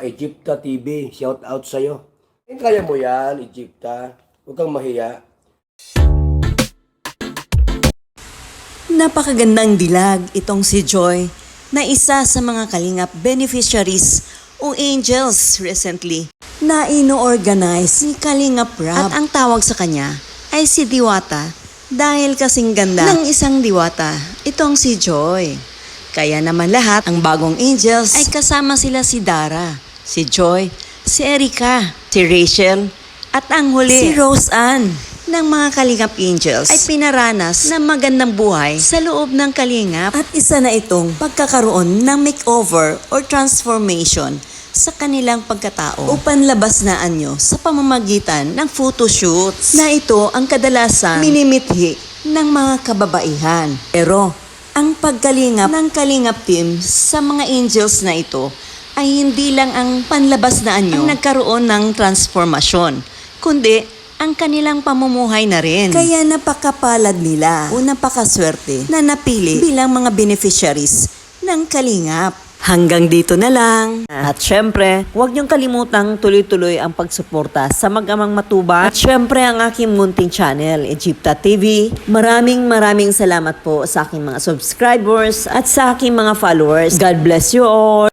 Egypta TV, shout out sa'yo. Kaya mo yan, Egypta. Huwag kang mahiya. Napakagandang dilag itong si Joy na isa sa mga Kalingap beneficiaries o angels recently na ino-organize ni Kalingap Rab. At ang tawag sa kanya ay si Diwata dahil kasing ganda ng isang diwata itong si Joy. Kaya naman lahat ang bagong angels ay kasama sila si Dara, si Joy, si Erica, si Rachel at ang huli si Rose Ann ng mga Kalingap Angels ay pinaranas ng magandang buhay sa loob ng Kalingap at isa na itong pagkakaroon ng makeover or transformation sa kanilang pagkatao o panlabasnaan nyo sa pamamagitan ng photoshoots na ito ang kadalasan minimithi ng mga kababaihan. Pero ang pagkalingap ng Kalingap team sa mga angels na ito ay hindi lang ang panlabasnaan nyo ang nagkaroon ng transformasyon, kundi ang kanilang pamumuhay na rin. Kaya napakapalad nila o napakaswerte na napili bilang mga beneficiaries ng Kalingap. Hanggang dito na lang. At syempre, huwag niyong kalimutang tuloy-tuloy ang pagsuporta sa Mag-amang Matubang. At syempre, ang aking munting channel, Egypta TV. Maraming salamat po sa aking mga subscribers at sa aking mga followers. God bless you all.